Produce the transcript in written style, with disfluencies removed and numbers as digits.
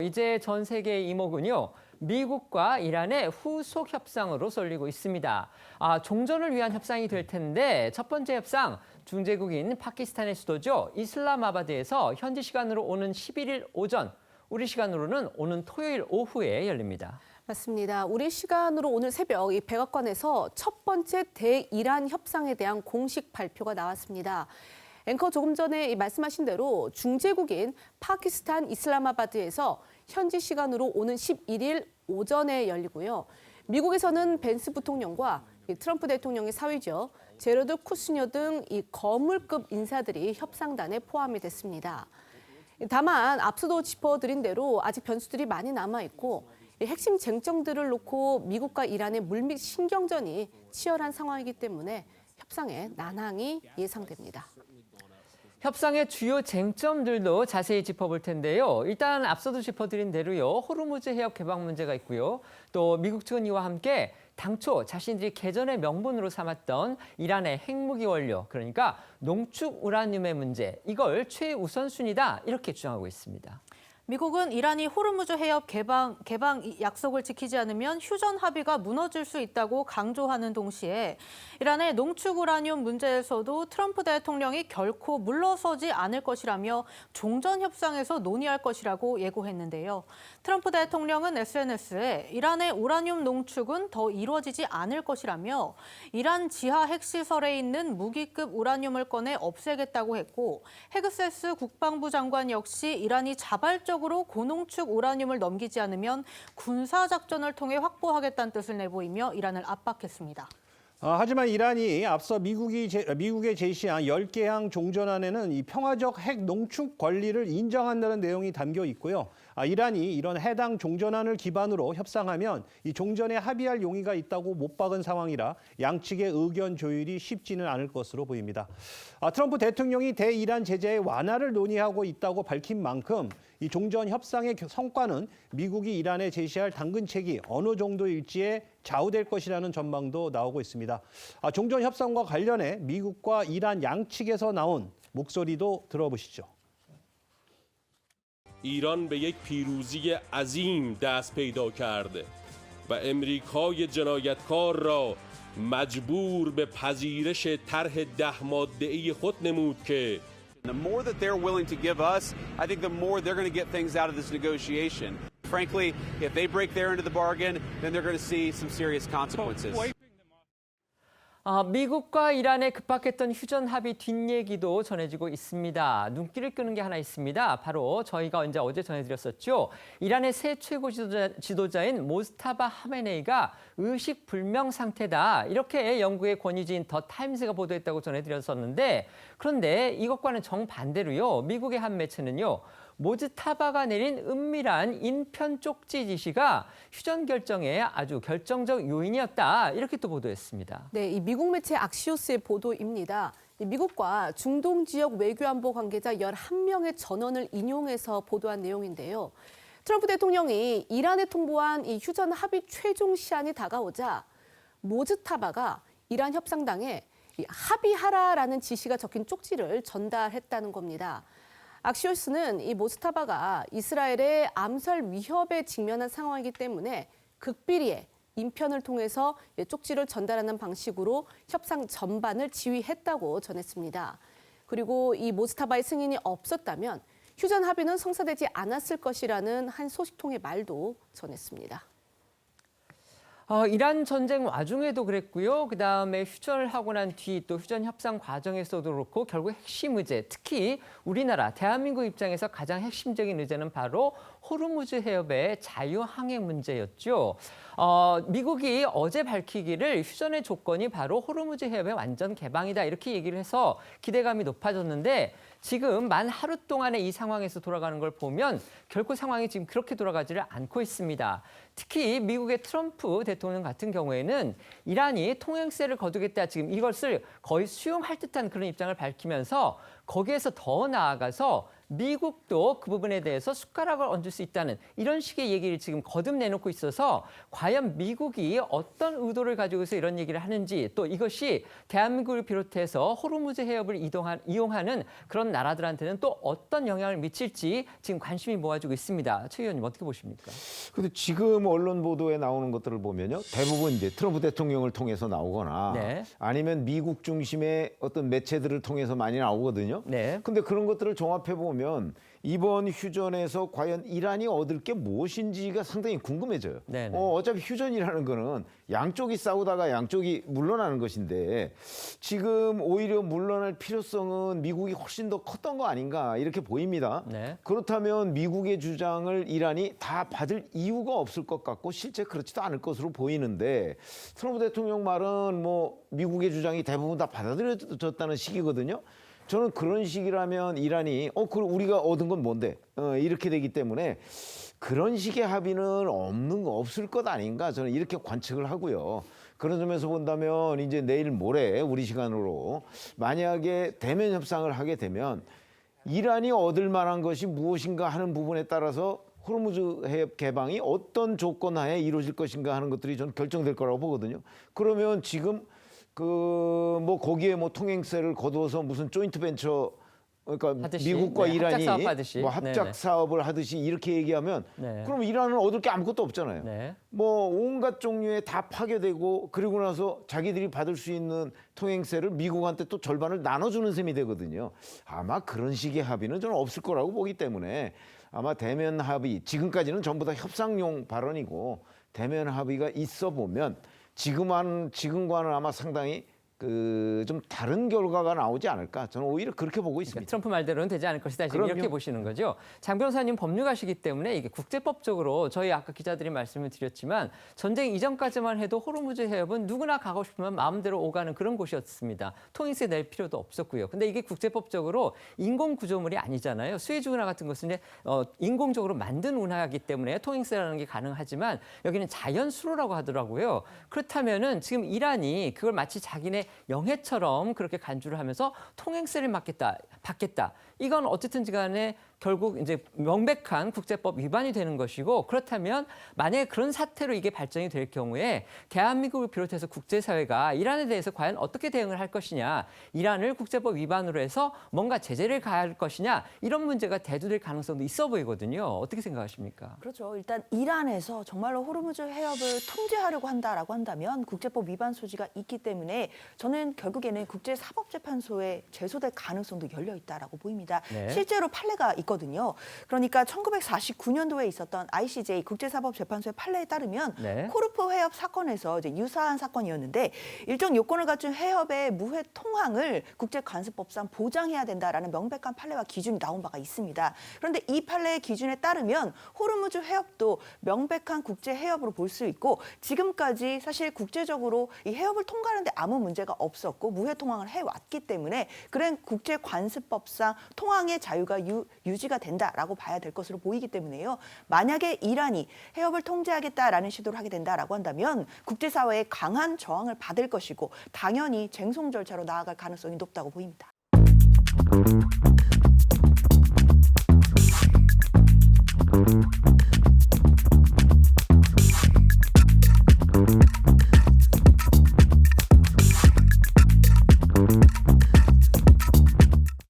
이제 전 세계의 이목은요. 미국과 이란의 후속 협상으로 쏠리고 있습니다. 종전을 위한 협상이 될 텐데 첫 번째 협상, 중재국인 파키스탄의 수도죠. 이슬람아바드에서 현지 시간으로 오는 11일 오전, 우리 시간으로는 오는 토요일 오후에 열립니다. 맞습니다. 우리 시간으로 오늘 새벽 이 백악관에서 첫 번째 대이란 협상에 대한 공식 발표가 나왔습니다. 앵커 조금 전에 말씀하신 대로 중재국인 파키스탄 이슬람아바드에서 현지 시간으로 오는 11일 오전에 열리고요. 미국에서는 벤스 부통령과 트럼프 대통령의 사위죠. 제러드 쿠스녀 등 이 거물급 인사들이 협상단에 포함이 됐습니다. 다만 앞서도 짚어드린 대로 아직 변수들이 많이 남아있고 핵심 쟁점들을 놓고 미국과 이란의 물밑 신경전이 치열한 상황이기 때문에 협상에 난항이 예상됩니다. 협상의 주요 쟁점들도 자세히 짚어볼 텐데요. 일단 앞서도 짚어드린 대로요. 호르무즈 해협 개방 문제가 있고요. 또 미국 측은 이와 함께 당초 자신들이 개전의 명분으로 삼았던 이란의 핵무기 원료, 그러니까 농축 우라늄의 문제, 이걸 최우선순위다 이렇게 주장하고 있습니다. 미국은 이란이 호르무즈 해협 개방 약속을 지키지 않으면 휴전 합의가 무너질 수 있다고 강조하는 동시에 이란의 농축 우라늄 문제에서도 트럼프 대통령이 결코 물러서지 않을 것이라며 종전 협상에서 논의할 것이라고 예고했는데요. 트럼프 대통령은 SNS에 이란의 우라늄 농축은 더 이루어지지 않을 것이라며 이란 지하 핵시설에 있는 무기급 우라늄을 꺼내 없애겠다고 했고, 헤그세스 국방부 장관 역시 이란이 자발적으로 고농축 우라늄을 넘기지 않으면 군사작전을 통해 확보하겠다는 뜻을 내보이며 이란을 압박했습니다. 하지만 이란이 앞서 미국에 제시한 10개항 종전안에는 이 평화적 핵 농축 권리를 인정한다는 내용이 담겨 있고요. 이란이 이런 해당 종전안을 기반으로 협상하면 이 종전에 합의할 용의가 있다고 못 박은 상황이라 양측의 의견 조율이 쉽지는 않을 것으로 보입니다. 트럼프 대통령이 대이란 제재의 완화를 논의하고 있다고 밝힌 만큼 이 종전 협상의 성과는 미국이 이란에 제시할 당근책이 어느 정도일지에 좌우될 것이라는 전망도 나오고 있습니다. 종전 협상과 관련해 미국과 이란 양측에서 나온 목소리도 들어보시죠. ایران به یک پیروزی عظیم دست پیدا کرده و امریکای جنایتکار را مجبور به پذیرش طرح 10 ماده‌ای خود نمود که The more that they're willing to give us, I think the more they're going to get things out of this negotiation. Frankly, if they break their end of the bargain, then they're going to see some serious consequences. 미국과 이란의 급박했던 휴전 합의 뒷얘기도 전해지고 있습니다. 눈길을 끄는 게 하나 있습니다. 바로 저희가 어제 전해드렸었죠. 이란의 새 최고 지도자인 모스타바 하메네이가 의식불명 상태다. 이렇게 영국의 권위지인 더 타임스가 보도했다고 전해드렸었는데, 그런데 이것과는 정반대로요. 미국의 한 매체는요. 모즈타바가 내린 은밀한 인편 쪽지 지시가 휴전 결정에 아주 결정적 요인이었다. 이렇게 또 보도했습니다. 네, 이 미국 매체 악시오스의 보도입니다. 미국과 중동 지역 외교안보 관계자 11명의 전원을 인용해서 보도한 내용인데요. 트럼프 대통령이 이란에 통보한 이 휴전 합의 최종 시한이 다가오자 모즈타바가 이란 협상당에 합의하라라는 지시가 적힌 쪽지를 전달했다는 겁니다. 악시오스는 이 모스타바가 이스라엘의 암살 위협에 직면한 상황이기 때문에 극비리에 인편을 통해서 쪽지를 전달하는 방식으로 협상 전반을 지휘했다고 전했습니다. 그리고 이 모스타바의 승인이 없었다면 휴전 합의는 성사되지 않았을 것이라는 한 소식통의 말도 전했습니다. 이란 전쟁 와중에도 그랬고요. 그다음에 휴전을 하고 난 뒤 또 휴전 협상 과정에서도 그렇고 결국 핵심 의제, 특히 우리나라 대한민국 입장에서 가장 핵심적인 의제는 바로 호르무즈 해협의 자유항해 문제였죠. 미국이 어제 밝히기를 휴전의 조건이 바로 호르무즈 해협의 완전 개방이다 이렇게 얘기를 해서 기대감이 높아졌는데, 지금 만 하루 동안의 이 상황에서 돌아가는 걸 보면 결코 상황이 지금 그렇게 돌아가지를 않고 있습니다. 특히 미국의 트럼프 대통령 같은 경우에는 이란이 통행세를 거두겠다, 지금 이것을 거의 수용할 듯한 그런 입장을 밝히면서 거기에서 더 나아가서 미국도 그 부분에 대해서 숟가락을 얹을 수 있다는 이런 식의 얘기를 지금 거듭 내놓고 있어서 과연 미국이 어떤 의도를 가지고서 이런 얘기를 하는지 또 이것이 대한민국을 비롯해서 호르무즈 해협을 이용하는 그런 나라들한테는 또 어떤 영향을 미칠지 지금 관심이 모아지고 있습니다. 최 의원님 어떻게 보십니까? 근데 지금 언론 보도에 나오는 것들을 보면요. 대부분 이제 트럼프 대통령을 통해서 나오거나 네. 아니면 미국 중심의 어떤 매체들을 통해서 많이 나오거든요. 네. 근데 그런 것들을 종합해 보면 이번 휴전에서 과연 이란이 얻을 게 무엇인지가 상당히 궁금해져요. 네네. 어차피 휴전이라는 거는 양쪽이 싸우다가 양쪽이 물러나는 것인데 지금 오히려 물러날 필요성은 미국이 훨씬 더 컸던 거 아닌가 이렇게 보입니다. 네. 그렇다면 미국의 주장을 이란이 다 받을 이유가 없을 것 같고 실제 그렇지도 않을 것으로 보이는데 트럼프 대통령 말은 뭐 미국의 주장이 대부분 다 받아들여졌다는 식이거든요. 저는 그런 식이라면 이란이 그럼 우리가 얻은 건 뭔데? 이렇게 되기 때문에 그런 식의 합의는 없을 것 아닌가 저는 이렇게 관측을 하고요. 그런 점에서 본다면 이제 내일 모레 우리 시간으로 만약에 대면 협상을 하게 되면 이란이 얻을 만한 것이 무엇인가 하는 부분에 따라서 호르무즈 해협 개방이 어떤 조건 하에 이루어질 것인가 하는 것들이 저는 결정될 거라고 보거든요. 그러면 지금 거기에 통행세를 거두어서 무슨 조인트 벤처 그러니까 하듯이, 미국과 네, 이란이 합작 사업하듯이. 합작 네네. 사업을 하듯이 이렇게 얘기하면 네. 그럼 이란은 얻을 게 아무것도 없잖아요. 네. 온갖 종류의 다 파괴되고 그리고 나서 자기들이 받을 수 있는 통행세를 미국한테 또 절반을 나눠주는 셈이 되거든요. 아마 그런 식의 합의는 저는 없을 거라고 보기 때문에 아마 대면 합의 지금까지는 전부 다 협상용 발언이고 대면 합의가 있어 보면 지금과는 아마 상당히 좀 다른 결과가 나오지 않을까 저는 오히려 그렇게 보고 있습니다. 트럼프 말대로는 되지 않을 것이다. 지금 그럼요. 이렇게 보시는 거죠. 장 변호사님 법률가시기 때문에 이게 국제법적으로 저희 아까 기자들이 말씀을 드렸지만 전쟁 이전까지만 해도 호르무즈 해협은 누구나 가고 싶으면 마음대로 오가는 그런 곳이었습니다. 통행세 낼 필요도 없었고요. 근데 이게 국제법적으로 인공 구조물이 아니잖아요. 수에즈 운하 같은 것은 이제 인공적으로 만든 운하이기 때문에 통행세라는 게 가능하지만 여기는 자연 수로라고 하더라고요. 그렇다면은 지금 이란이 그걸 마치 자기네 영해처럼 그렇게 간주를 하면서 통행세를 받겠다. 이건 어쨌든지 간에 결국 이제 명백한 국제법 위반이 되는 것이고 그렇다면 만약에 그런 사태로 이게 발전이 될 경우에 대한민국을 비롯해서 국제사회가 이란에 대해서 과연 어떻게 대응을 할 것이냐 이란을 국제법 위반으로 해서 뭔가 제재를 가할 것이냐 이런 문제가 대두될 가능성도 있어 보이거든요. 어떻게 생각하십니까? 그렇죠. 일단 이란에서 정말로 호르무즈 해협을 통제하려고 한다라고 한다면 국제법 위반 소지가 있기 때문에 저는 결국에는 국제사법재판소에 제소될 가능성도 열려 있다라고 보입니다. 네. 실제로 판례가 있거든요. 그러니까 1949년도에 있었던 ICJ 국제사법재판소의 판례에 따르면 네. 코르프 해협 사건에서 이제 유사한 사건이었는데 일정 요건을 갖춘 해협의 무해 통항을 국제관습법상 보장해야 된다라는 명백한 판례와 기준이 나온 바가 있습니다. 그런데 이 판례의 기준에 따르면 호르무즈 해협도 명백한 국제 해협으로 볼 수 있고 지금까지 사실 국제적으로 이 해협을 통과하는데 아무 문제가 없었고 무해 통항을 해왔기 때문에 그런 국제관습법상 통항의 자유가 유지가 된다라고 봐야 될 것으로 보이기 때문에요. 만약에 이란이 해협을 통제하겠다라는 시도를 하게 된다라고 한다면 국제사회의 강한 저항을 받을 것이고 당연히 쟁송 절차로 나아갈 가능성이 높다고 보입니다.